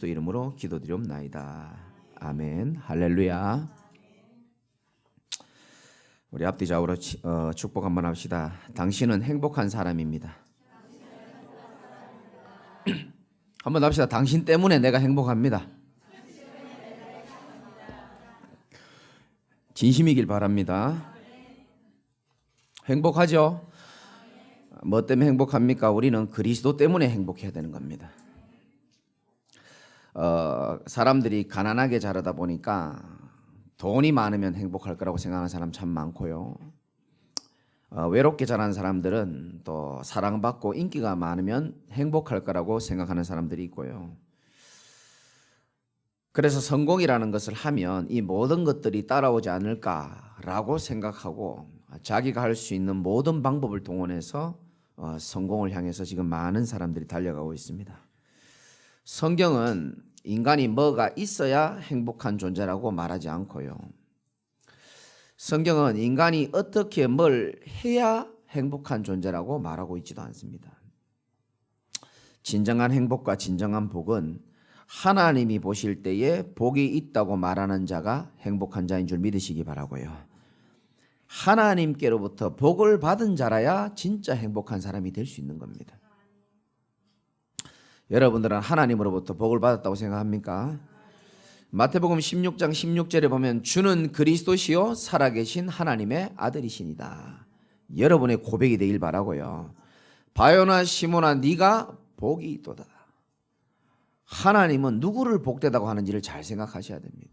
그리스도 이름으로 기도드리옵나이다. 아멘. 할렐루야. 우리 앞뒤 좌우로 축복 한번 합시다. 당신은 행복한 사람입니다. 한번 합시다. 당신 때문에 내가 행복합니다. 진심이길 바랍니다. 행복하죠? 뭐 때문에 행복합니까? 우리는 그리스도 때문에 행복해야 되는 겁니다. 사람들이 가난하게 자라다 보니까 돈이 많으면 행복할 거라고 생각하는 사람 참 많고요. 외롭게 자란 사람들은 또 사랑받고 인기가 많으면 행복할 거라고 생각하는 사람들이 있고요. 그래서 성공이라는 것을 하면 이 모든 것들이 따라오지 않을까라고 생각하고 자기가 할 수 있는 모든 방법을 동원해서 성공을 향해서 지금 많은 사람들이 달려가고 있습니다. 성경은 인간이 뭐가 있어야 행복한 존재라고 말하지 않고요. 성경은 인간이 어떻게 뭘 해야 행복한 존재라고 말하고 있지도 않습니다. 진정한 행복과 진정한 복은 하나님이 보실 때에 복이 있다고 말하는 자가 행복한 자인 줄 믿으시기 바라고요. 하나님께로부터 복을 받은 자라야 진짜 행복한 사람이 될 수 있는 겁니다. 여러분들은 하나님으로부터 복을 받았다고 생각합니까? 마태복음 16장 16절에 보면 주는 그리스도시요 살아계신 하나님의 아들이시니다. 여러분의 고백이 되길 바라고요. 바요나 시몬아 네가 복이 있도다. 하나님은 누구를 복되다고 하는지를 잘 생각하셔야 됩니다.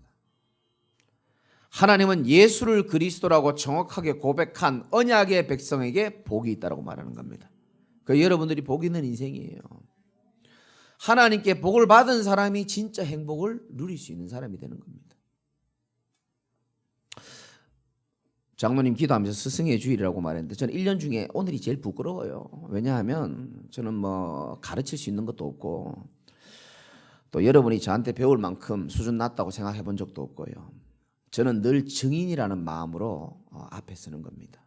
하나님은 예수를 그리스도라고 정확하게 고백한 언약의 백성에게 복이 있다고 말하는 겁니다. 그 여러분들이 복 있는 인생이에요. 하나님께 복을 받은 사람이 진짜 행복을 누릴 수 있는 사람이 되는 겁니다. 장로님 기도하면서 스승의 주일이라고 말했는데 저는 1년 중에 오늘이 제일 부끄러워요. 왜냐하면 저는 뭐 가르칠 수 있는 것도 없고 또 여러분이 저한테 배울 만큼 수준 낮다고 생각해 본 적도 없고요. 저는 늘 증인이라는 마음으로 앞에 서는 겁니다.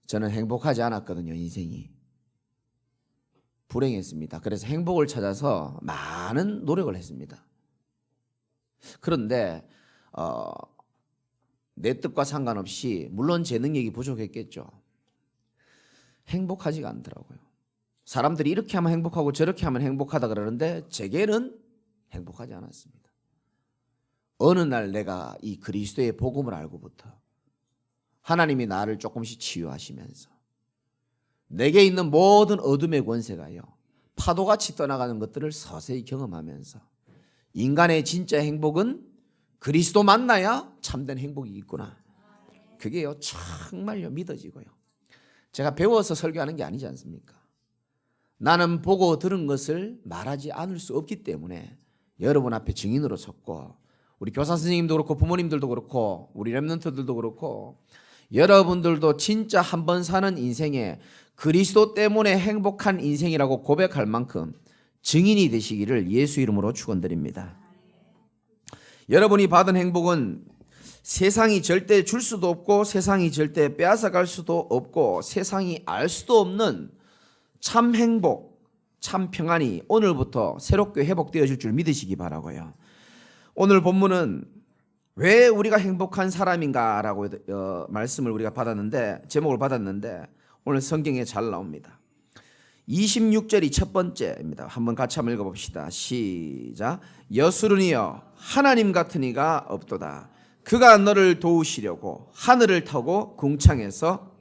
저는 행복하지 않았거든요. 인생이. 불행했습니다. 그래서 행복을 찾아서 많은 노력을 했습니다. 그런데 내 뜻과 상관없이 물론 제 능력이 부족했겠죠. 행복하지가 않더라고요. 사람들이 이렇게 하면 행복하고 저렇게 하면 행복하다 그러는데 제게는 행복하지 않았습니다. 어느 날 내가 이 그리스도의 복음을 알고부터 하나님이 나를 조금씩 치유하시면서 내게 있는 모든 어둠의 권세가요 파도같이 떠나가는 것들을 서서히 경험하면서 인간의 진짜 행복은 그리스도 만나야 참된 행복이 있구나. 그게요 정말요 믿어지고요. 제가 배워서 설교하는 게 아니지 않습니까? 나는 보고 들은 것을 말하지 않을 수 없기 때문에 여러분 앞에 증인으로 섰고 우리 교사 선생님도 그렇고 부모님들도 그렇고 우리 렘넌트들도 그렇고 여러분들도 진짜 한 번 사는 인생에 그리스도 때문에 행복한 인생이라고 고백할 만큼 증인이 되시기를 예수 이름으로 축원드립니다. 여러분이 받은 행복은 세상이 절대 줄 수도 없고 세상이 절대 빼앗아갈 수도 없고 세상이 알 수도 없는 참 행복, 참 평안이 오늘부터 새롭게 회복되어질 줄 믿으시기 바라고요. 오늘 본문은 왜 우리가 행복한 사람인가라고 말씀을 우리가 받았는데 제목을 받았는데 오늘 성경에 잘 나옵니다. 26절이 첫 번째입니다. 한번 같이 한번 읽어봅시다. 시작. 여수르니여 하나님 같은 이가 없도다. 그가 너를 도우시려고 하늘을 타고 궁창에서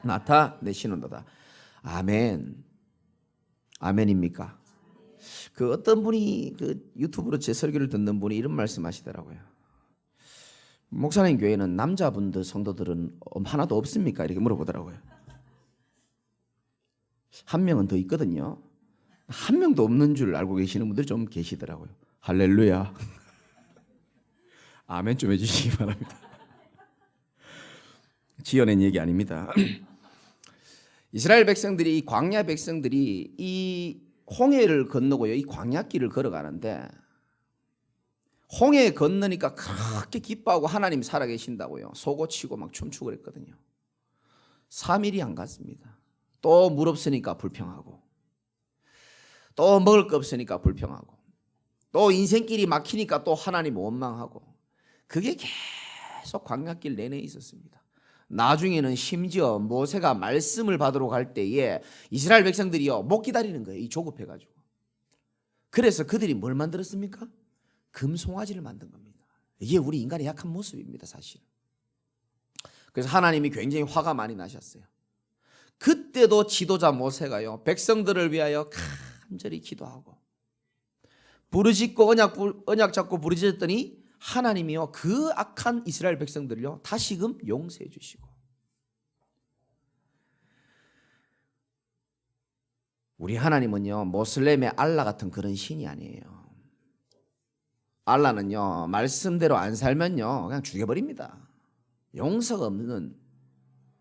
나타내시는도다. 아멘. 아멘입니까? 그 어떤 분이 그 유튜브로 제 설교를 듣는 분이 이런 말씀하시더라고요. 목사님 교회는 남자분들 성도들은 하나도 없습니까? 이렇게 물어보더라고요. 한 명은 더 있거든요. 한 명도 없는 줄 알고 계시는 분들이 좀 계시더라고요. 할렐루야. 아멘 좀 해주시기 바랍니다. 지어낸 얘기 아닙니다. 이스라엘 백성들이 이 광야 백성들이 이 홍해를 건너고요. 이 광야길을 걸어가는데 홍해 건너니까 그렇게 기뻐하고 하나님 살아계신다고요. 속옷치고 막 춤추고 그랬거든요. 3일이 안 갔습니다. 또 물 없으니까 불평하고 또 먹을 거 없으니까 불평하고 또 인생길이 막히니까 또 하나님 원망하고, 그게 계속 광야길 내내 있었습니다. 나중에는 심지어 모세가 말씀을 받으러 갈 때에 이스라엘 백성들이요 못 기다리는 거예요. 이 조급해가지고. 그래서 그들이 뭘 만들었습니까? 금송아지를 만든 겁니다. 이게 우리 인간의 약한 모습입니다, 사실. 그래서 하나님이 굉장히 화가 많이 나셨어요. 그때도 지도자 모세가요 백성들을 위하여 간절히 기도하고 부르짖고 언약 잡고 부르짖었더니 하나님이요 그 악한 이스라엘 백성들을요 다시금 용서해 주시고. 우리 하나님은요 모슬렘의 알라 같은 그런 신이 아니에요. 알라는요 말씀대로 안 살면요 그냥 죽여버립니다. 용서가 없는.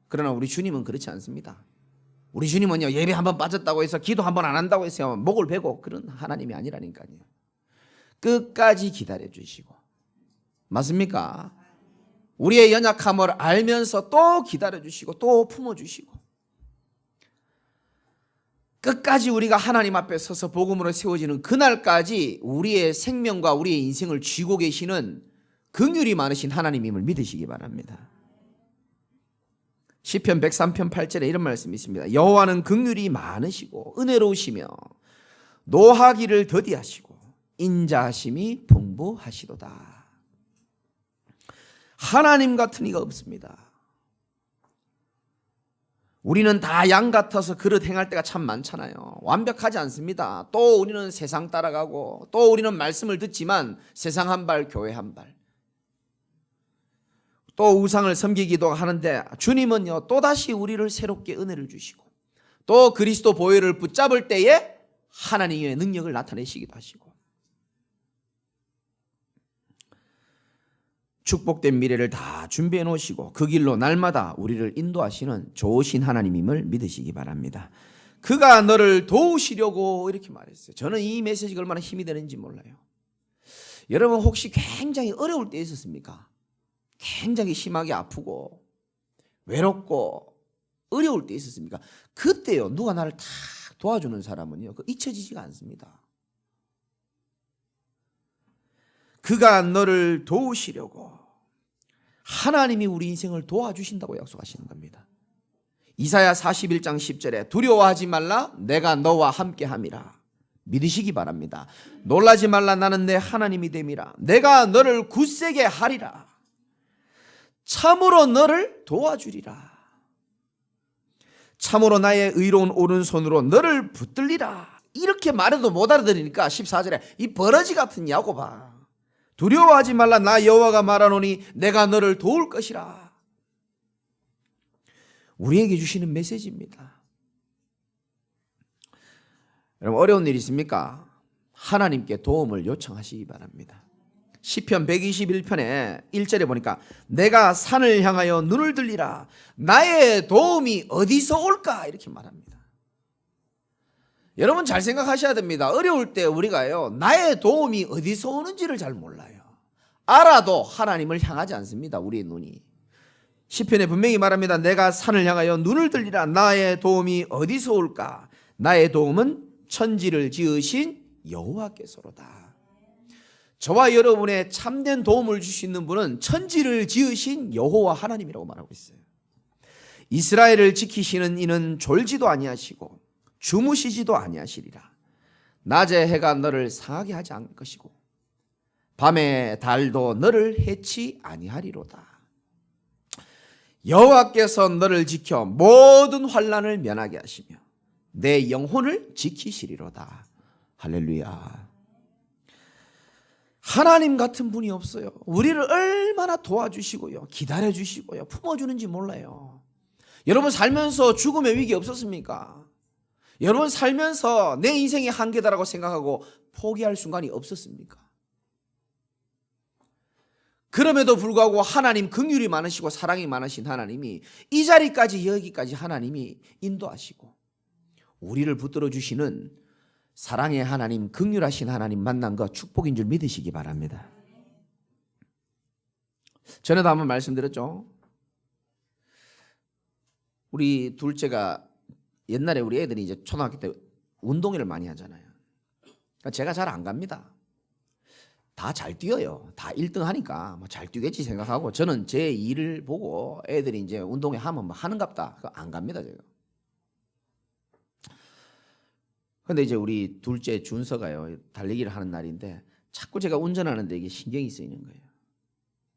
그러나 우리 주님은 그렇지 않습니다. 우리 주님은요 예배 한번 빠졌다고 해서 기도 한번 안 한다고 해서 목을 베고 그런 하나님이 아니라니까요. 끝까지 기다려 주시고. 맞습니까? 우리의 연약함을 알면서 또 기다려 주시고 또 품어 주시고, 끝까지 우리가 하나님 앞에 서서 복음으로 세워지는 그날까지 우리의 생명과 우리의 인생을 쥐고 계시는 긍휼이 많으신 하나님임을 믿으시기 바랍니다. 시편 103편 8절에 이런 말씀이 있습니다. 여호와는 긍휼이 많으시고 은혜로우시며 노하기를 더디하시고 인자하심이 풍부하시도다. 하나님 같은 이가 없습니다. 우리는 다 양 같아서 그릇 행할 때가 참 많잖아요. 완벽하지 않습니다. 또 우리는 세상 따라가고 또 우리는 말씀을 듣지만 세상 한 발 교회 한 발, 또 우상을 섬기기도 하는데 주님은요 또다시 우리를 새롭게 은혜를 주시고 또 그리스도 보혈을 붙잡을 때에 하나님의 능력을 나타내시기도 하시고 축복된 미래를 다 준비해 놓으시고 그 길로 날마다 우리를 인도하시는 좋으신 하나님임을 믿으시기 바랍니다. 그가 너를 도우시려고 이렇게 말했어요. 저는 이 메시지가 얼마나 힘이 되는지 몰라요. 여러분 혹시 굉장히 어려울 때 있었습니까? 굉장히 심하게 아프고 외롭고 어려울 때 있었습니까? 그때요 누가 나를 탁 도와주는 사람은요 잊혀지지가 않습니다. 그가 너를 도우시려고. 하나님이 우리 인생을 도와주신다고 약속하시는 겁니다. 이사야 41장 10절에 두려워하지 말라 내가 너와 함께함이라. 믿으시기 바랍니다. 놀라지 말라 나는 내 하나님이 됨이라. 내가 너를 굳세게 하리라. 참으로 너를 도와주리라. 참으로 나의 의로운 오른손으로 너를 붙들리라. 이렇게 말해도 못 알아들으니까 14절에 이 버러지 같은 야곱아 두려워하지 말라 나 여호와가 말하노니 내가 너를 도울 것이라. 우리에게 주시는 메시지입니다. 여러분 어려운 일 있습니까? 하나님께 도움을 요청하시기 바랍니다. 시편 121편에 1절에 보니까 내가 산을 향하여 눈을 들리라 나의 도움이 어디서 올까 이렇게 말합니다. 여러분 잘 생각하셔야 됩니다. 어려울 때 우리가요 나의 도움이 어디서 오는지를 잘 몰라요. 알아도 하나님을 향하지 않습니다. 우리의 눈이. 시편에 분명히 말합니다. 내가 산을 향하여 눈을 들리라 나의 도움이 어디서 올까. 나의 도움은 천지를 지으신 여호와께서로다. 저와 여러분의 참된 도움을 줄 수 있는 분은 천지를 지으신 여호와 하나님이라고 말하고 있어요. 이스라엘을 지키시는 이는 졸지도 아니하시고 주무시지도 아니하시리라. 낮에 해가 너를 상하게 하지 않을 것이고 밤에 달도 너를 해치 아니하리로다. 여호와께서 너를 지켜 모든 환난을 면하게 하시며 내 영혼을 지키시리로다. 할렐루야. 하나님 같은 분이 없어요. 우리를 얼마나 도와주시고요 기다려주시고요 품어주는지 몰라요. 여러분 살면서 죽음의 위기 없었습니까? 여러분 살면서 내 인생의 한계다라고 생각하고 포기할 순간이 없었습니까? 그럼에도 불구하고 하나님 긍휼이 많으시고 사랑이 많으신 하나님이 이 자리까지 여기까지 하나님이 인도하시고 우리를 붙들어 주시는 사랑의 하나님, 긍휼하신 하나님 만난 것 축복인 줄 믿으시기 바랍니다. 전에도 한번 말씀드렸죠. 우리 둘째가 옛날에 우리 애들이 이제 초등학교 때 운동회를 많이 하잖아요. 제가 잘 안 갑니다. 다 잘 뛰어요. 다 1등 하니까 뭐 잘 뛰겠지 생각하고 저는 제 일을 보고 애들이 이제 운동회 하면 뭐 하는갑다. 안 갑니다, 제가. 근데 이제 우리 둘째 준서가요, 달리기를 하는 날인데 자꾸 제가 운전하는데 이게 신경이 쓰이는 거예요.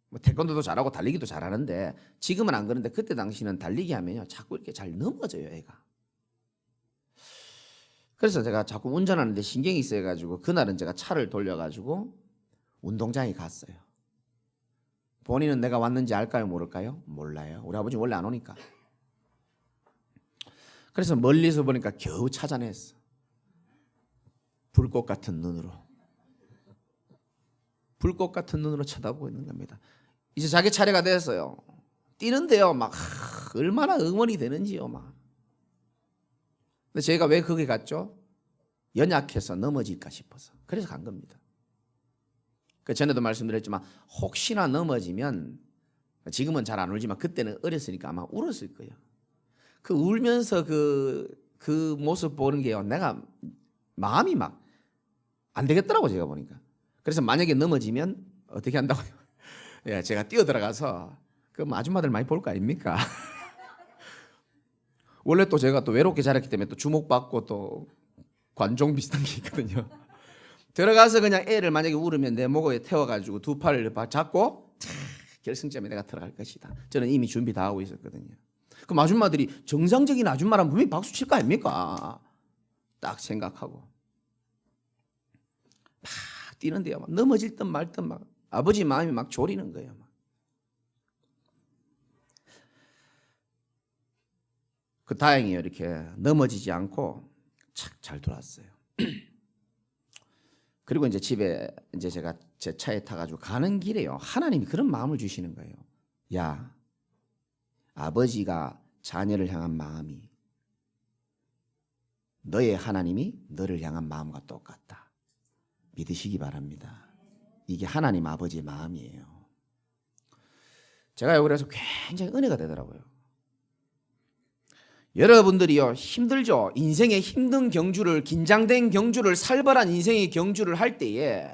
뭐 태권도도 잘하고 달리기도 잘하는데 지금은 안 그런데 그때 당시는 달리기 하면요 자꾸 이렇게 잘 넘어져요, 애가. 그래서 제가 자꾸 운전하는데 신경이 쓰여가지고 그날은 제가 차를 돌려가지고 운동장에 갔어요. 본인은 내가 왔는지 알까요, 모를까요? 몰라요. 우리 아버지 원래 안 오니까. 그래서 멀리서 보니까 겨우 찾아냈어. 불꽃 같은 눈으로. 불꽃 같은 눈으로 쳐다보고 있는 겁니다. 이제 자기 차례가 됐어요. 뛰는데요, 막 얼마나 응원이 되는지요, 막. 근데 저희가 왜 거기 갔죠? 연약해서 넘어질까 싶어서. 그래서 간 겁니다. 그 전에도 말씀드렸지만 혹시나 넘어지면 지금은 잘 안 울지만 그때는 어렸으니까 아마 울었을 거예요. 그 울면서 그 모습 보는 게요, 내가 마음이 막 안 되겠더라고, 제가 보니까. 그래서 만약에 넘어지면 어떻게 한다고요? 예, 제가 뛰어들어가서 그 아줌마들 많이 볼 거 아닙니까? 원래 또 제가 또 외롭게 자랐기 때문에 또 주목받고 또 관종 비슷한 게 있거든요. 들어가서 그냥 애를 만약에 울으면 내 목에 태워가지고 두 팔을 잡고 결승점에 내가 들어갈 것이다. 저는 이미 준비 다 하고 있었거든요. 그럼 아줌마들이 정상적인 아줌마라면 분명히 박수 칠 거 아닙니까? 딱 생각하고 막 뛰는데요, 막 넘어질 듯 말 듯 막 아버지 마음이 막 졸이는 거예요. 막. 그 다행이에요. 이렇게 넘어지지 않고 착 잘 돌아왔어요. 그리고 이제 집에 이제 제가 제 차에 타가지고 가는 길에요, 하나님이 그런 마음을 주시는 거예요. 야, 아버지가 자녀를 향한 마음이 너의 하나님이 너를 향한 마음과 똑같다. 믿으시기 바랍니다. 이게 하나님 아버지의 마음이에요. 제가 그래서 굉장히 은혜가 되더라고요. 여러분들이요 힘들죠. 인생의 힘든 경주를, 긴장된 경주를, 살벌한 인생의 경주를 할 때에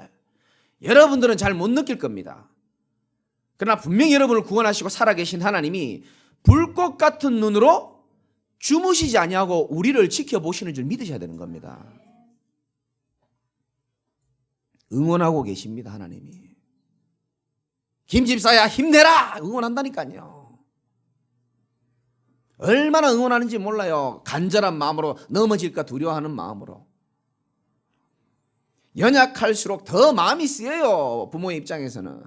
여러분들은 잘 못 느낄 겁니다. 그러나 분명히 여러분을 구원하시고 살아계신 하나님이 불꽃 같은 눈으로 주무시지 아니하고 우리를 지켜보시는 줄 믿으셔야 되는 겁니다. 응원하고 계십니다, 하나님이. 김 집사야 힘내라 응원한다니까요. 얼마나 응원하는지 몰라요. 간절한 마음으로, 넘어질까 두려워하는 마음으로. 연약할수록 더 마음이 쓰여요, 부모의 입장에서는.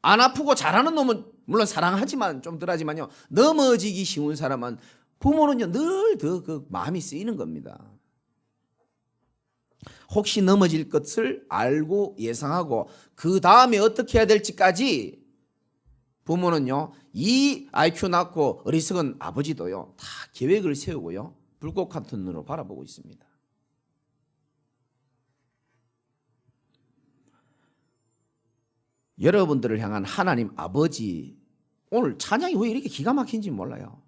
안 아프고 잘하는 놈은 물론 사랑하지만 좀 덜하지만요, 넘어지기 쉬운 사람은 부모는요 늘 더 그 마음이 쓰이는 겁니다. 혹시 넘어질 것을 알고 예상하고 그 다음에 어떻게 해야 될지까지 부모는요, 이 IQ 낮고 어리석은 아버지도요 다 계획을 세우고요 불꽃 같은 눈으로 바라보고 있습니다. 여러분들을 향한 하나님 아버지, 오늘 찬양이 왜 이렇게 기가 막힌지 몰라요.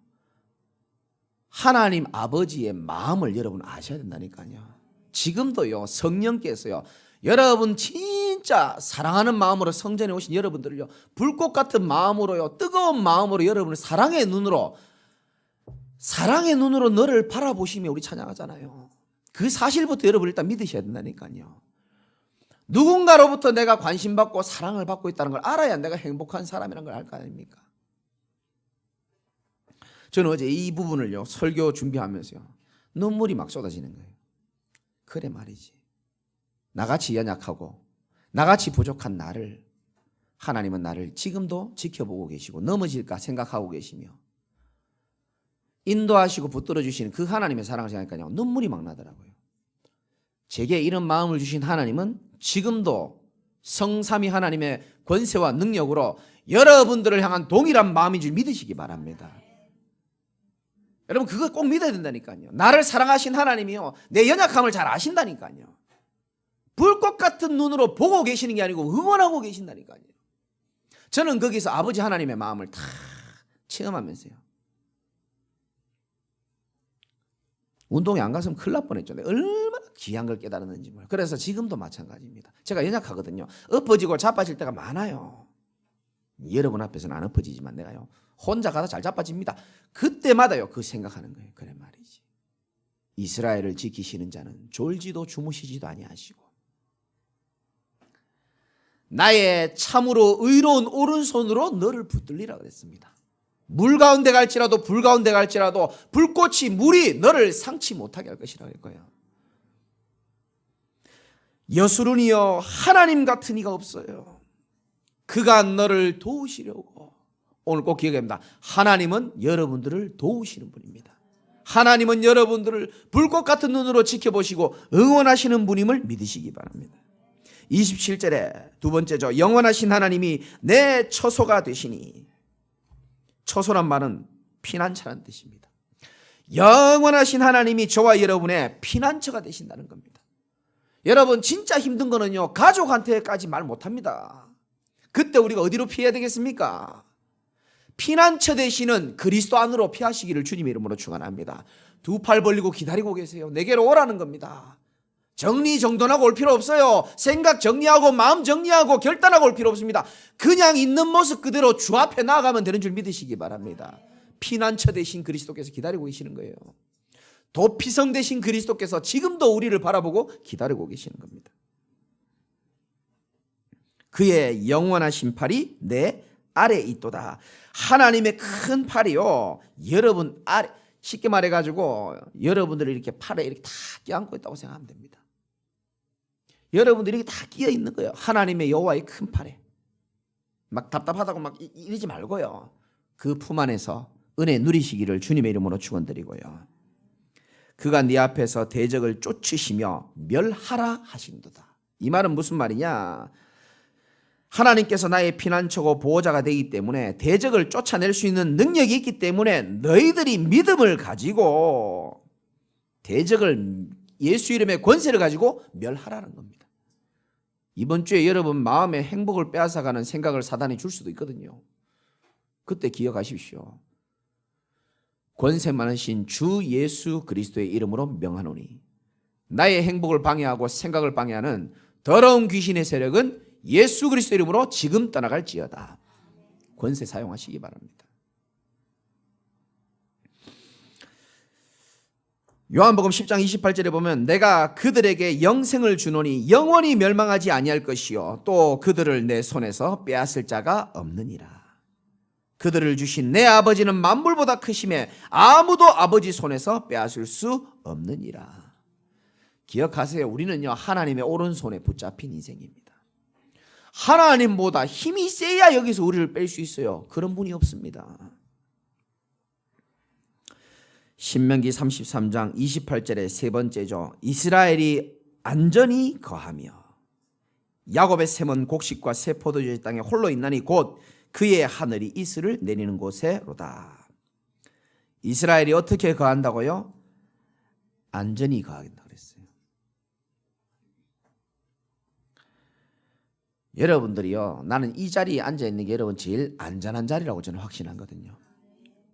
하나님 아버지의 마음을 여러분 아셔야 된다니까요. 지금도요 성령께서요 여러분 진짜 사랑하는 마음으로 성전에 오신 여러분들을요 불꽃 같은 마음으로요, 뜨거운 마음으로 여러분을 사랑의 눈으로 너를 바라보시며 우리 찬양하잖아요. 그 사실부터 여러분 일단 믿으셔야 된다니까요. 누군가로부터 내가 관심받고 사랑을 받고 있다는 걸 알아야 내가 행복한 사람이라는 걸 알 거 아닙니까? 저는 어제 이 부분을요 설교 준비하면서요 눈물이 막 쏟아지는 거예요. 그래 말이지, 나같이 연약하고 나같이 부족한 나를 하나님은 나를 지금도 지켜보고 계시고 넘어질까 생각하고 계시며 인도하시고 붙들어 주시는 그 하나님의 사랑을 생각하니까요 눈물이 막 나더라고요. 제게 이런 마음을 주신 하나님은 지금도 성삼위 하나님의 권세와 능력으로 여러분들을 향한 동일한 마음인 줄 믿으시기 바랍니다. 여러분 그거 꼭 믿어야 된다니까요. 나를 사랑하신 하나님이요 내 연약함을 잘 아신다니까요. 불꽃 같은 눈으로 보고 계시는 게 아니고 응원하고 계신다니까요. 저는 거기서 아버지 하나님의 마음을 다 체험하면서요 운동에 안 갔으면 큰일 날 뻔했죠. 얼마나 귀한 걸 깨달았는지 몰라요. 그래서 지금도 마찬가지입니다. 제가 연약하거든요. 엎어지고 자빠질 때가 많아요. 여러분 앞에서는 안 엎어지지만 내가요, 혼자 가다 잘 자빠집니다. 그때마다요 그 생각하는 거예요. 그래 말이지, 이스라엘을 지키시는 자는 졸지도 주무시지도 아니하시고 나의 참으로 의로운 오른손으로 너를 붙들리라 그랬습니다. 물 가운데 갈지라도 불 가운데 갈지라도 불꽃이 물이 너를 상치 못하게 할 것이라고 했고요. 여수론이여 하나님 같은 이가 없어요. 그가 너를 도우시려고. 오늘 꼭 기억합니다. 하나님은 여러분들을 도우시는 분입니다. 하나님은 여러분들을 불꽃 같은 눈으로 지켜보시고 응원하시는 분임을 믿으시기 바랍니다. 27절에 두 번째죠. 영원하신 하나님이 내 처소가 되시니. 처소란 말은 피난처란 뜻입니다. 영원하신 하나님이 저와 여러분의 피난처가 되신다는 겁니다. 여러분 진짜 힘든 거는요, 가족한테까지 말 못합니다. 그때 우리가 어디로 피해야 되겠습니까? 피난처 되시는 그리스도 안으로 피하시기를 주님의 이름으로 축원합니다. 두 팔 벌리고 기다리고 계세요. 내게로 오라는 겁니다. 정리정돈하고 올 필요 없어요. 생각 정리하고 마음 정리하고 결단하고 올 필요 없습니다. 그냥 있는 모습 그대로 주 앞에 나아가면 되는 줄 믿으시기 바랍니다. 피난처 되신 그리스도께서 기다리고 계시는 거예요. 도피성 되신 그리스도께서 지금도 우리를 바라보고 기다리고 계시는 겁니다. 그의 영원하신 팔이 내 아래에 있도다. 하나님의 큰 팔이요, 여러분 아래, 쉽게 말해가지고 여러분들을 이렇게 팔에 이렇게 다 껴안고 있다고 생각하면 됩니다. 여러분들이 이렇게 다 끼어 있는 거예요. 하나님의 여호와의 큰 팔에. 막 답답하다고 막 이러지 말고요, 그 품 안에서 은혜 누리시기를 주님의 이름으로 축원드리고요. 그가 네 앞에서 대적을 쫓으시며 멸하라 하신도다. 이 말은 무슨 말이냐? 하나님께서 나의 피난처고 보호자가 되기 때문에 대적을 쫓아낼 수 있는 능력이 있기 때문에 너희들이 믿음을 가지고 대적을 예수 이름의 권세를 가지고 멸하라는 겁니다. 이번 주에 여러분 마음의 행복을 빼앗아가는 생각을 사단이 줄 수도 있거든요. 그때 기억하십시오. 권세 많으신 주 예수 그리스도의 이름으로 명하노니 나의 행복을 방해하고 생각을 방해하는 더러운 귀신의 세력은 예수 그리스도 이름으로 지금 떠나갈지어다. 권세 사용하시기 바랍니다. 요한복음 10장 28절에 보면 내가 그들에게 영생을 주노니 영원히 멸망하지 아니할 것이요 또 그들을 내 손에서 빼앗을 자가 없느니라. 그들을 주신 내 아버지는 만물보다 크심에 아무도 아버지 손에서 빼앗을 수 없느니라. 기억하세요. 우리는요 하나님의 오른손에 붙잡힌 인생입니다. 하나님보다 힘이 세야 여기서 우리를 뺄 수 있어요. 그런 분이 없습니다. 신명기 33장 28절의 세 번째죠. 이스라엘이 안전히 거하며 야곱의 샘은 곡식과 새 포도주의 땅에 홀로 있나니 곧 그의 하늘이 이슬을 내리는 곳에로다. 이스라엘이 어떻게 거한다고요? 안전히 거한다 그랬어요. 여러분들이요, 나는 이 자리에 앉아 있는 게 여러분 제일 안전한 자리라고 저는 확신하거든요.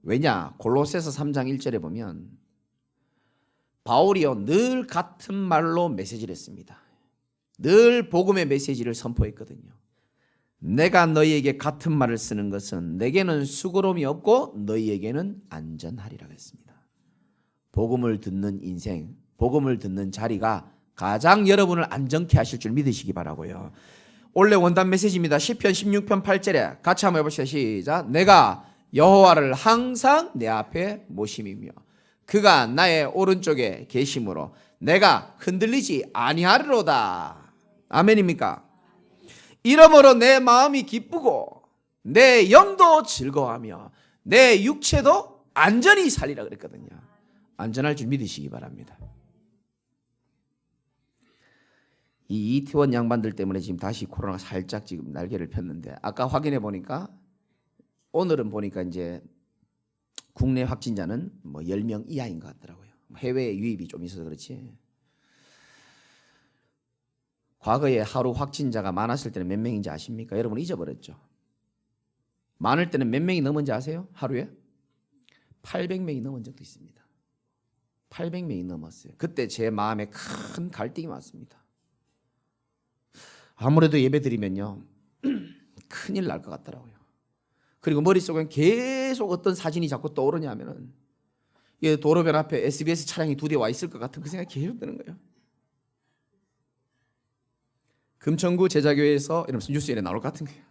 왜냐? 골로새서 3장 1절에 보면 바울이요 늘 같은 말로 메시지를 했습니다. 늘 복음의 메시지를 선포했거든요. 내가 너희에게 같은 말을 쓰는 것은 내게는 수고로움이 없고 너희에게는 안전하리라고 했습니다. 복음을 듣는 인생, 복음을 듣는 자리가 가장 여러분을 안전케 하실 줄 믿으시기 바라고요. 원래 원단 메시지입니다. 시편 16편 8절에 같이 한번 해보시죠. 시작. 내가 여호와를 항상 내 앞에 모심이며 그가 나의 오른쪽에 계심으로 내가 흔들리지 아니하리로다. 아멘입니까? 이러므로 내 마음이 기쁘고 내 영도 즐거워하며 내 육체도 안전히 살리라 그랬거든요. 안전할 줄 믿으시기 바랍니다. 이 이태원 양반들 때문에 지금 다시 코로나가 살짝 지금 날개를 폈는데 아까 확인해 보니까 오늘은 보니까 이제 국내 확진자는 뭐 10명 이하인 것 같더라고요. 해외 유입이 좀 있어서 그렇지. 과거에 하루 확진자가 많았을 때는 몇 명인지 아십니까? 여러분 잊어버렸죠. 많을 때는 몇 명이 넘은지 아세요? 하루에? 800명이 넘은 적도 있습니다. 800명이 넘었어요. 그때 제 마음에 큰 갈등이 왔습니다. 아무래도 예배 드리면요 큰일 날 것 같더라고요. 그리고 머릿속엔 계속 어떤 사진이 자꾸 떠오르냐면은 도로변 앞에 SBS 차량이 2대 와 있을 것 같은 그 생각이 계속 드는 거예요. 금천구 제자교회에서 이러면서 뉴스에 나올 것 같은 거예요.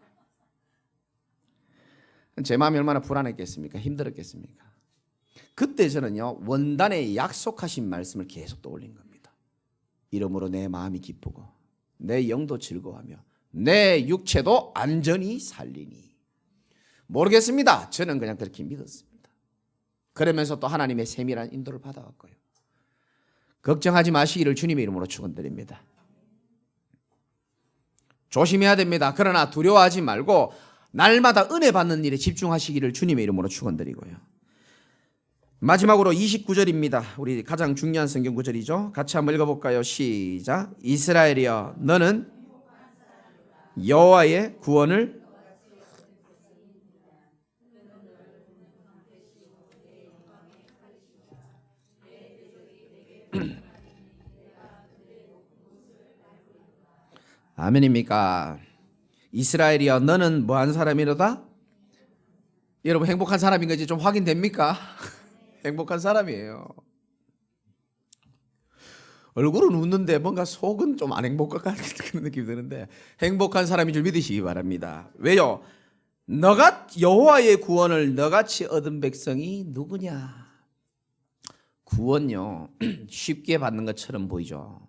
제 마음이 얼마나 불안했겠습니까? 힘들었겠습니까? 그때 저는요 원단에 약속하신 말씀을 계속 떠올린 겁니다. 이러므로 내 마음이 기쁘고 내 영도 즐거워하며 내 육체도 안전히 살리니. 모르겠습니다. 저는 그냥 그렇게 믿었습니다. 그러면서 또 하나님의 세밀한 인도를 받아왔고요. 걱정하지 마시기를 주님의 이름으로 축원드립니다. 조심해야 됩니다. 그러나 두려워하지 말고 날마다 은혜 받는 일에 집중하시기를 주님의 이름으로 축원드리고요. 마지막으로 29절입니다. 우리 가장 중요한 성경 구절이죠. 같이 한번 읽어볼까요? 시작. 이스라엘이여 너는 여호와의 구원을 아멘입니까? 이스라엘이여 너는 뭐한 사람이로다? 여러분 행복한 사람인 건지 좀 확인됩니까? 행복한 사람이에요. 얼굴은 웃는데 뭔가 속은 좀 안 행복할 것 같은 그런 느낌이 드는데 행복한 사람인 줄 믿으시기 바랍니다. 왜요? 너가 여호와의 구원을 너같이 얻은 백성이 누구냐? 구원요 쉽게 받는 것처럼 보이죠.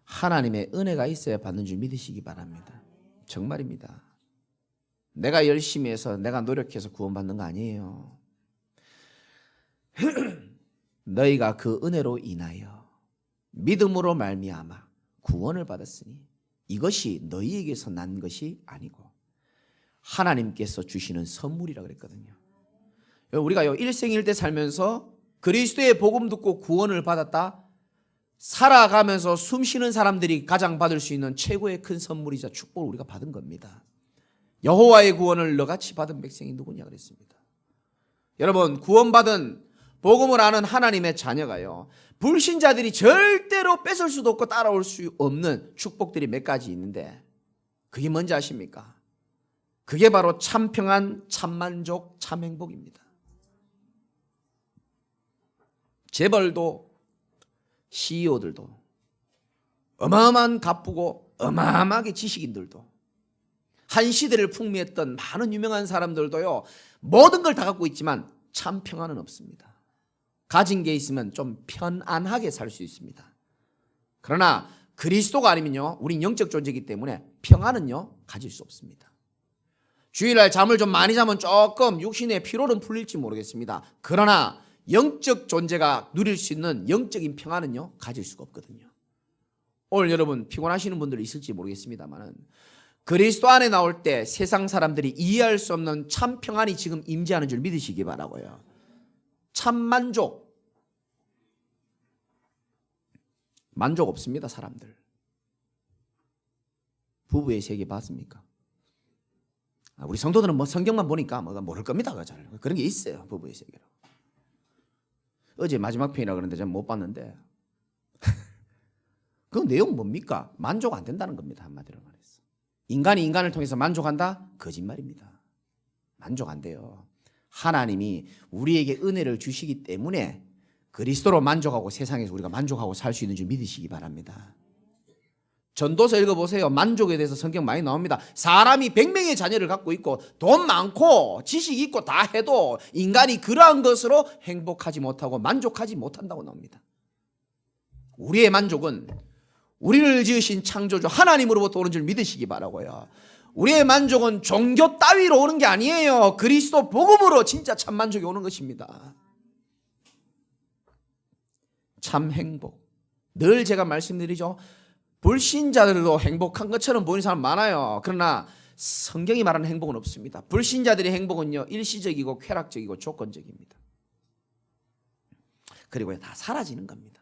하나님의 은혜가 있어야 받는 줄 믿으시기 바랍니다. 정말입니다. 내가 열심히 해서 내가 노력해서 구원받는 거 아니에요. 너희가 그 은혜로 인하여 믿음으로 말미암아 구원을 받았으니 이것이 너희에게서 난 것이 아니고 하나님께서 주시는 선물이라 그랬거든요. 우리가요 일생일대 살면서 그리스도의 복음 듣고 구원을 받았다. 살아가면서 숨 쉬는 사람들이 가장 받을 수 있는 최고의 큰 선물이자 축복을 우리가 받은 겁니다. 여호와의 구원을 너같이 받은 백성이 누구냐 그랬습니다. 여러분 구원받은 복음을 아는 하나님의 자녀가요 불신자들이 절대로 뺏을 수도 없고 따라올 수 없는 축복들이 몇 가지 있는데 그게 뭔지 아십니까? 그게 바로 참 평안, 참 만족, 참 행복입니다. 재벌도 CEO들도 어마어마한 가쁘고 어마어마하게 지식인들도 한 시대를 풍미했던 많은 유명한 사람들도요 모든 걸 다 갖고 있지만 참 평안은 없습니다. 가진 게 있으면 좀 편안하게 살 수 있습니다. 그러나 그리스도가 아니면요 우린 영적 존재이기 때문에 평안은요 가질 수 없습니다. 주일날 잠을 좀 많이 자면 조금 육신의 피로는 풀릴지 모르겠습니다. 그러나 영적 존재가 누릴 수 있는 영적인 평안은요 가질 수가 없거든요. 오늘 여러분 피곤하시는 분들 있을지 모르겠습니다만 그리스도 안에 나올 때 세상 사람들이 이해할 수 없는 참 평안이 지금 임재하는 줄 믿으시기 바라고요. 참 만족 없습니다. 사람들 부부의 세계 봤습니까? 우리 성도들은 뭐 성경만 보니까 뭐가 모를 겁니다. 그런 게 있어요. 부부의 세계로. 어제 마지막 편이라 그러는데 저는 못 봤는데 그 내용 뭡니까? 만족 안 된다는 겁니다. 한마디로 말해서 인간이 인간을 통해서 만족한다? 거짓말입니다. 만족 안 돼요. 하나님이 우리에게 은혜를 주시기 때문에 그리스도로 만족하고 세상에서 우리가 만족하고 살 수 있는 줄 믿으시기 바랍니다. 전도서 읽어보세요. 만족에 대해서 성경 많이 나옵니다. 사람이 100명의 자녀를 갖고 있고 돈 많고 지식 있고 다 해도 인간이 그러한 것으로 행복하지 못하고 만족하지 못한다고 나옵니다. 우리의 만족은 우리를 지으신 창조주 하나님으로부터 오는 줄 믿으시기 바라고요. 우리의 만족은 종교 따위로 오는 게 아니에요. 그리스도 복음으로 진짜 참 만족이 오는 것입니다. 참 행복. 늘 제가 말씀드리죠. 불신자들도 행복한 것처럼 보이는 사람 많아요. 그러나 성경이 말하는 행복은 없습니다. 불신자들의 행복은요 일시적이고 쾌락적이고 조건적입니다. 그리고 다 사라지는 겁니다.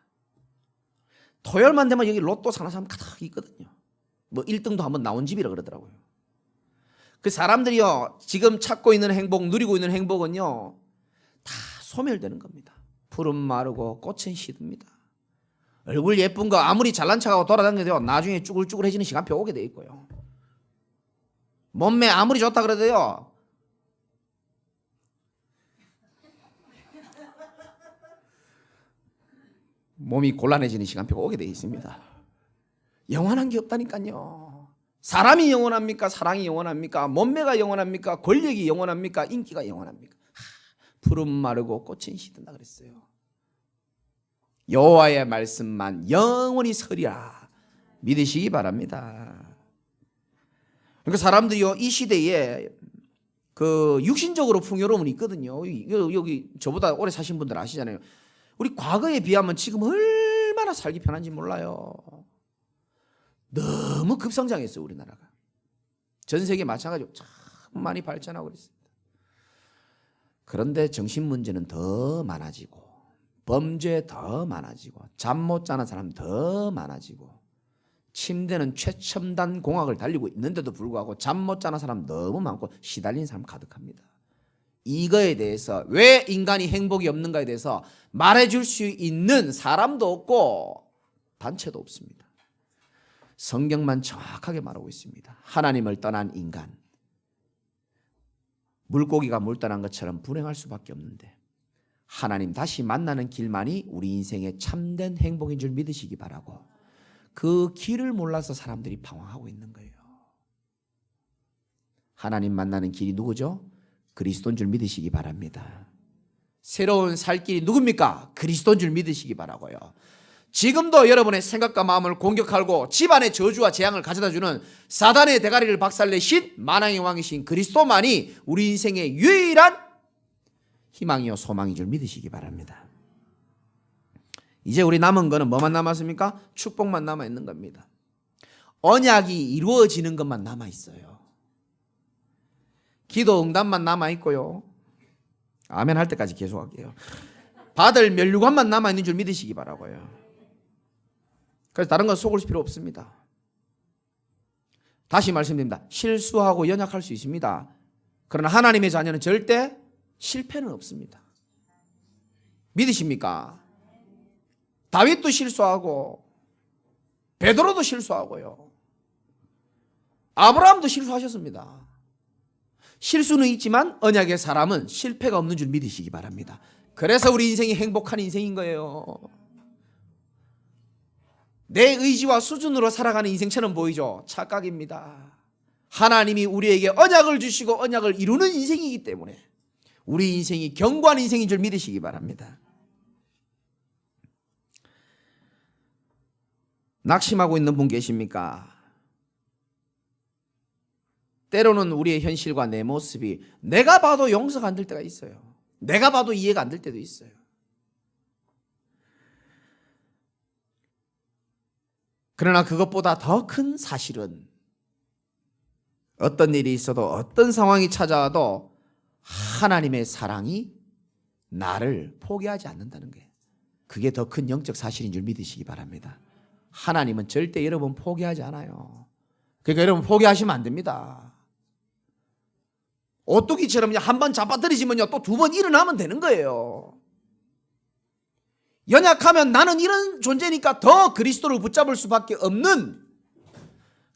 토요일만 되면 여기 로또 사는 사람 가득 있거든요. 뭐 1등도 한번 나온 집이라 그러더라고요. 그 사람들이요 지금 찾고 있는 행복, 누리고 있는 행복은요 다 소멸되는 겁니다. 풀은 마르고 꽃은 시듭니다. 얼굴 예쁜 거 아무리 잘난 척하고 돌아다녀도 나중에 쭈글쭈글해지는 시간표 오게 돼 있고요. 몸매 아무리 좋다 그래도요, 몸이 곤란해지는 시간표가 오게 돼 있습니다. 영원한 게 없다니까요. 사람이 영원합니까? 사랑이 영원합니까? 몸매가 영원합니까? 권력이 영원합니까? 인기가 영원합니까? 풀은 마르고 꽃은 시든다 그랬어요. 여호와의 말씀만 영원히 서리라 믿으시기 바랍니다. 그러니까 사람들이요, 이 시대에 그 육신적으로 풍요로움은 있거든요. 여기 저보다 오래 사신 분들 아시잖아요. 우리 과거에 비하면 지금 얼마나 살기 편한지 몰라요. 너무 급성장했어요, 우리나라가. 전 세계 마찬가지로 참 많이 발전하고 있습니다. 그런데 정신 문제는 더 많아지고, 범죄 더 많아지고, 잠 못 자는 사람 더 많아지고, 침대는 최첨단 공학을 달리고 있는데도 불구하고 잠 못 자는 사람 너무 많고 시달린 사람 가득합니다. 이거에 대해서 왜 인간이 행복이 없는가에 대해서 말해줄 수 있는 사람도 없고 단체도 없습니다. 성경만 정확하게 말하고 있습니다. 하나님을 떠난 인간, 물고기가 물 떠난 것처럼 불행할 수밖에 없는데 하나님 다시 만나는 길만이 우리 인생의 참된 행복인 줄 믿으시기 바라고, 그 길을 몰라서 사람들이 방황하고 있는 거예요. 하나님 만나는 길이 누구죠? 그리스도인 줄 믿으시기 바랍니다. 새로운 살 길이 누굽니까? 그리스도인 줄 믿으시기 바라고요. 지금도 여러분의 생각과 마음을 공격하고 집안의 저주와 재앙을 가져다주는 사단의 대가리를 박살내신 만왕의 왕이신 그리스도만이 우리 인생의 유일한 희망이요 소망인 줄 믿으시기 바랍니다. 이제 우리 남은 거는 뭐만 남았습니까? 축복만 남아있는 겁니다. 언약이 이루어지는 것만 남아있어요. 기도 응답만 남아있고요. 아멘 할 때까지 계속할게요. 받을 면류관만 남아있는 줄 믿으시기 바라고요. 그래서 다른 건 속을 필요 없습니다. 다시 말씀드립니다. 실수하고 연약할 수 있습니다. 그러나 하나님의 자녀는 절대 실패는 없습니다. 믿으십니까? 다윗도 실수하고 베드로도 실수하고요. 아브라함도 실수하셨습니다. 실수는 있지만 언약의 사람은 실패가 없는 줄 믿으시기 바랍니다. 그래서 우리 인생이 행복한 인생인 거예요. 내 의지와 수준으로 살아가는 인생처럼 보이죠? 착각입니다. 하나님이 우리에게 언약을 주시고 언약을 이루는 인생이기 때문에 우리 인생이 견고한 인생인 줄 믿으시기 바랍니다. 낙심하고 있는 분 계십니까? 때로는 우리의 현실과 내 모습이 내가 봐도 용서가 안 될 때가 있어요. 내가 봐도 이해가 안 될 때도 있어요. 그러나 그것보다 더 큰 사실은 어떤 일이 있어도 어떤 상황이 찾아와도 하나님의 사랑이 나를 포기하지 않는다는 거예요. 그게 더 큰 영적 사실인 줄 믿으시기 바랍니다. 하나님은 절대 여러분 포기하지 않아요. 그러니까 여러분 포기하시면 안 됩니다. 오뚜기처럼 한 번 잡아들이시면요 또 두 번 일어나면 되는 거예요. 연약하면 나는 이런 존재니까 더 그리스도를 붙잡을 수밖에 없는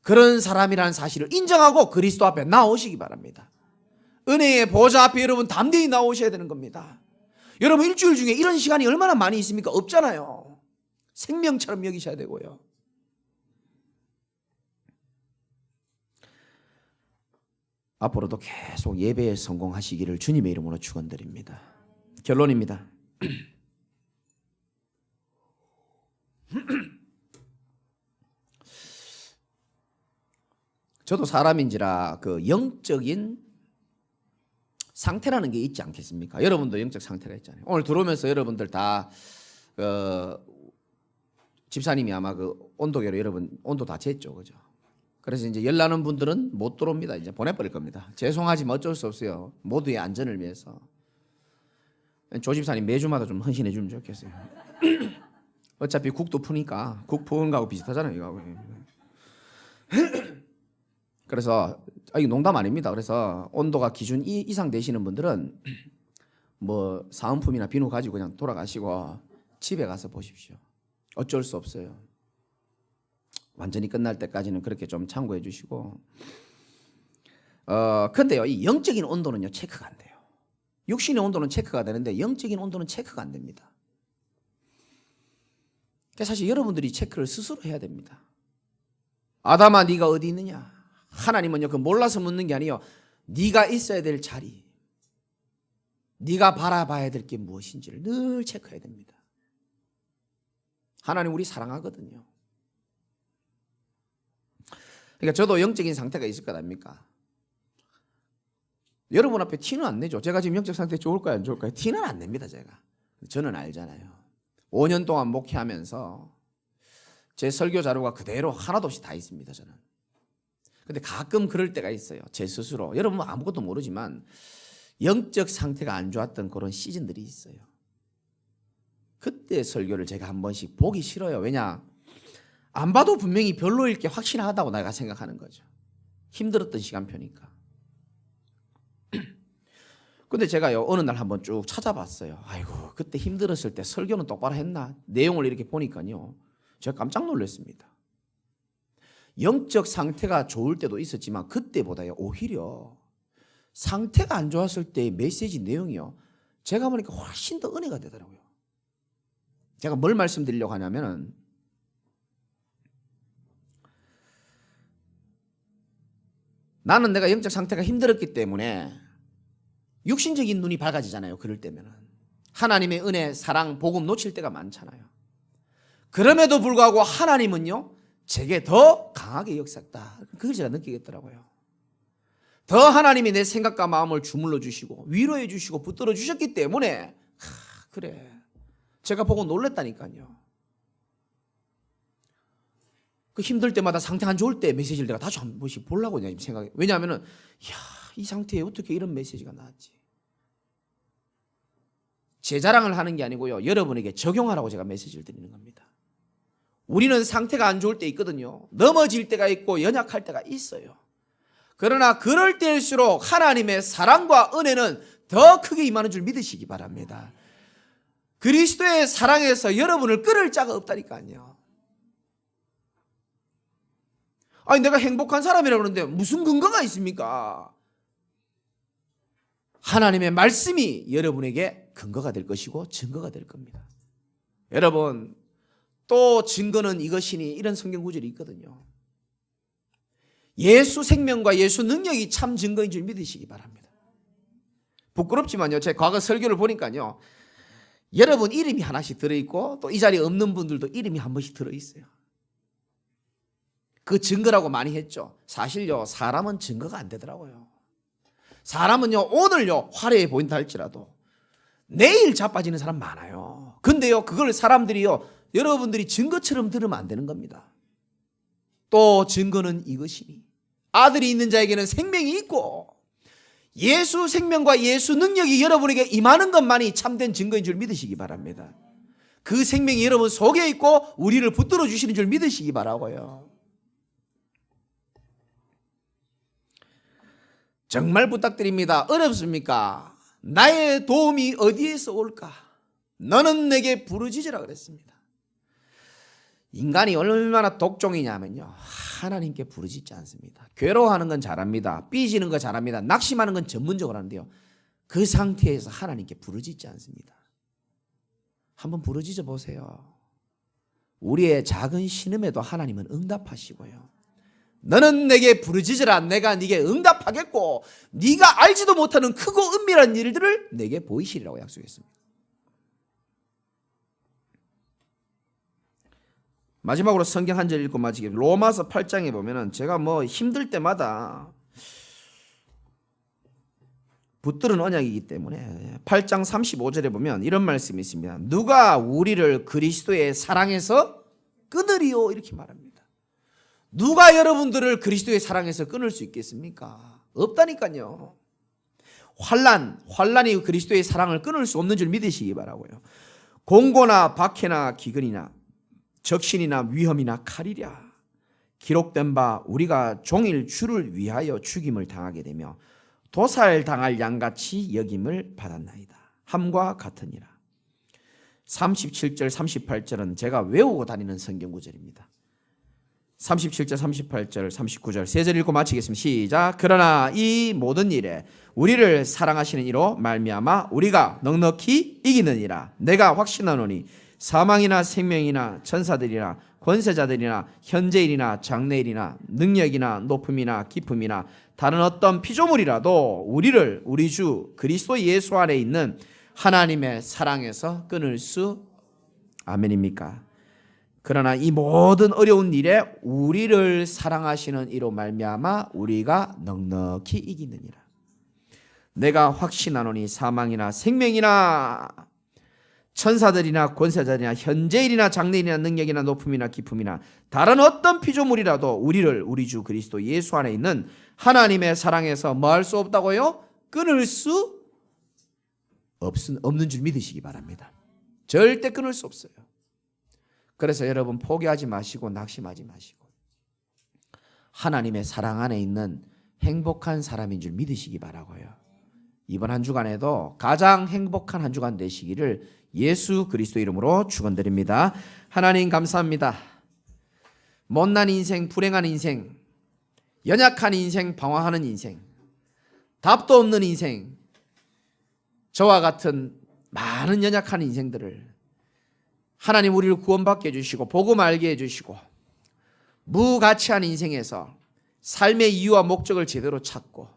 그런 사람이라는 사실을 인정하고 그리스도 앞에 나오시기 바랍니다. 은혜의 보좌 앞에 여러분 담대히 나오셔야 되는 겁니다. 여러분 일주일 중에 이런 시간이 얼마나 많이 있습니까? 없잖아요. 생명처럼 여기셔야 되고요. 앞으로도 계속 예배에 성공하시기를 주님의 이름으로 축원드립니다. 결론입니다. 저도 사람인지라 그 영적인 상태라는 게 있지 않겠습니까? 여러분도 영적 상태가 있잖아요. 오늘 들어오면서 여러분들 다 집사님이 아마 그 온도계로 여러분 온도 다 쟀죠, 그죠? 그래서 이제 열나는 분들은 못 들어옵니다. 이제 보내버릴 겁니다. 죄송하지만 어쩔 수 없어요. 모두의 안전을 위해서. 조 집사님 매주마다 좀 헌신해 주면 좋겠어요. 어차피 국도 푸니까 국 푸는 거하고 비슷하잖아요, 이거하고. 그래서 이거 농담 아닙니다. 그래서 온도가 기준 이상 되시는 분들은 뭐 사은품이나 비누 가지고 그냥 돌아가시고 집에 가서 보십시오. 어쩔 수 없어요. 완전히 끝날 때까지는 그렇게 좀 참고해 주시고. 근데요, 이 영적인 온도는요 체크가 안 돼요. 육신의 온도는 체크가 되는데 영적인 온도는 체크가 안 됩니다. 그래서 사실 여러분들이 체크를 스스로 해야 됩니다. 아담아 네가 어디 있느냐? 하나님은요 그 몰라서 묻는 게 아니에요. 네가 있어야 될 자리, 네가 바라봐야 될 게 무엇인지를 늘 체크해야 됩니다. 하나님 우리 사랑하거든요. 그러니까 저도 영적인 상태가 있을 것 아닙니까? 여러분 앞에 티는 안 내죠. 제가 지금 영적 상태 좋을까요 안 좋을까요? 티는 안 냅니다. 제가. 저는 알잖아요. 5년 동안 목회하면서 제 설교 자료가 그대로 하나도 없이 다 있습니다. 저는. 근데 가끔 그럴 때가 있어요. 제 스스로. 여러분 아무것도 모르지만 영적 상태가 안 좋았던 그런 시즌들이 있어요. 그때 설교를 제가 한 번씩 보기 싫어요. 왜냐? 안 봐도 분명히 별로일 게 확신하다고 내가 생각하는 거죠. 힘들었던 시간표니까. 근데 제가요 어느 날 한번 쭉 찾아봤어요. 아이고 그때 힘들었을 때 설교는 똑바로 했나? 내용을 이렇게 보니까요 제가 깜짝 놀랐습니다. 영적 상태가 좋을 때도 있었지만 그때보다요 오히려 상태가 안 좋았을 때의 메시지 내용이요 제가 보니까 훨씬 더 은혜가 되더라고요. 제가 뭘 말씀드리려고 하냐면은 나는 내가 영적 상태가 힘들었기 때문에 육신적인 눈이 밝아지잖아요. 그럴 때면은 하나님의 은혜, 사랑, 복음 놓칠 때가 많잖아요. 그럼에도 불구하고 하나님은요 제게 더 강하게 역사했다. 그걸 제가 느끼겠더라고요. 더 하나님이 내 생각과 마음을 주물러 주시고 위로해 주시고 붙들어 주셨기 때문에 그래 제가 보고 놀랬다니까요. 그 힘들 때마다 상태 안 좋을 때 메시지를 내가 다시 한 번씩 보려고 생각해요. 왜냐하면은 이 상태에 어떻게 이런 메시지가 나왔지? 제 자랑을 하는 게 아니고요. 여러분에게 적용하라고 제가 메시지를 드리는 겁니다. 우리는 상태가 안 좋을 때 있거든요. 넘어질 때가 있고 연약할 때가 있어요. 그러나 그럴 때일수록 하나님의 사랑과 은혜는 더 크게 임하는 줄 믿으시기 바랍니다. 그리스도의 사랑에서 여러분을 끊을 자가 없다니까요. 아니 내가 행복한 사람이라고 그러는데 무슨 근거가 있습니까? 하나님의 말씀이 여러분에게 근거가 될 것이고 증거가 될 겁니다. 여러분 또 증거는 이것이니 이런 성경 구절이 있거든요. 예수 생명과 예수 능력이 참 증거인 줄 믿으시기 바랍니다. 부끄럽지만요 제 과거 설교를 보니까요 여러분 이름이 하나씩 들어있고 또 이 자리에 없는 분들도 이름이 한 번씩 들어있어요. 그 증거라고 많이 했죠. 사실요 사람은 증거가 안 되더라고요. 사람은요 오늘요 화려해 보인다 할지라도 내일 자빠지는 사람 많아요. 근데요 그걸 사람들이요 여러분들이 증거처럼 들으면 안 되는 겁니다. 또 증거는 이것이니 아들이 있는 자에게는 생명이 있고 예수 생명과 예수 능력이 여러분에게 임하는 것만이 참된 증거인 줄 믿으시기 바랍니다. 그 생명이 여러분 속에 있고 우리를 붙들어 주시는 줄 믿으시기 바라고요. 정말 부탁드립니다. 어렵습니까? 나의 도움이 어디에서 올까? 너는 내게 부르짖으라 그랬습니다. 인간이 얼마나 독종이냐면요 하나님께 부르짖지 않습니다. 괴로워하는 건 잘합니다. 삐지는 거 잘합니다. 낙심하는 건 전문적으로 하는데요 그 상태에서 하나님께 부르짖지 않습니다. 한번 부르짖어 보세요. 우리의 작은 신음에도 하나님은 응답하시고요. 너는 내게 부르짖으라 내가 네게 응답하겠고 네가 알지도 못하는 크고 은밀한 일들을 내게 보이시리라고 약속했습니다. 마지막으로 성경 한 절 읽고 마치기. 로마서 8장에 보면은 제가 뭐 힘들 때마다 붙들은 언약이기 때문에 8장 35절에 보면 이런 말씀이 있습니다. 누가 우리를 그리스도의 사랑에서 끊으리요 이렇게 말합니다. 누가 여러분들을 그리스도의 사랑에서 끊을 수 있겠습니까? 없다니까요. 환난이 그리스도의 사랑을 끊을 수 없는 줄 믿으시기 바라고요. 공고나 박해나 기근이나 적신이나 위험이나 칼이랴 기록된 바 우리가 종일 주를 위하여 죽임을 당하게 되며 도살당할 양같이 여김을 받았나이다. 함과 같으니라. 37절 38절은 제가 외우고 다니는 성경 구절입니다. 37절 38절 39절 세 절 읽고 마치겠습니다. 시작. 그러나 이 모든 일에 우리를 사랑하시는 이로 말미암아 우리가 넉넉히 이기느니라. 내가 확신하노니 사망이나 생명이나 천사들이나 권세자들이나 현재일이나 장래일이나 능력이나 높음이나 깊음이나 다른 어떤 피조물이라도 우리를 우리 주 그리스도 예수 안에 있는 하나님의 사랑에서 끊을 수 아멘입니까? 그러나 이 모든 어려운 일에 우리를 사랑하시는 이로 말미암아 우리가 넉넉히 이기느니라. 내가 확신하노니 사망이나 생명이나 천사들이나 권세자들이나 현재일이나 장래일이나 능력이나 높음이나 깊음이나 다른 어떤 피조물이라도 우리를 우리 주 그리스도 예수 안에 있는 하나님의 사랑에서 뭐 할 수 없다고요? 끊을 수 없는 줄 믿으시기 바랍니다. 절대 끊을 수 없어요. 그래서 여러분 포기하지 마시고 낙심하지 마시고 하나님의 사랑 안에 있는 행복한 사람인 줄 믿으시기 바라고요. 이번 한 주간에도 가장 행복한 한 주간 되시기를 예수 그리스도 이름으로 축원드립니다. 하나님 감사합니다. 못난 인생, 불행한 인생, 연약한 인생, 방황하는 인생, 답도 없는 인생, 저와 같은 많은 연약한 인생들을 하나님 우리를 구원받게 해주시고 복음 알게 해주시고 무가치한 인생에서 삶의 이유와 목적을 제대로 찾고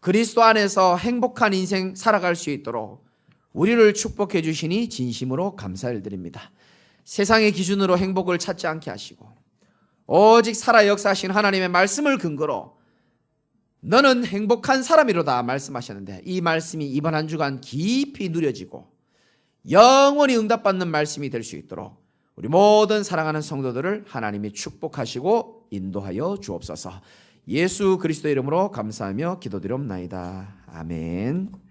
그리스도 안에서 행복한 인생 살아갈 수 있도록 우리를 축복해 주시니 진심으로 감사를 드립니다. 세상의 기준으로 행복을 찾지 않게 하시고 오직 살아 역사하신 하나님의 말씀을 근거로 너는 행복한 사람이로다 말씀하셨는데 이 말씀이 이번 한 주간 깊이 누려지고 영원히 응답받는 말씀이 될 수 있도록 우리 모든 사랑하는 성도들을 하나님이 축복하시고 인도하여 주옵소서. 예수 그리스도 이름으로 감사하며 기도드리옵나이다. 아멘.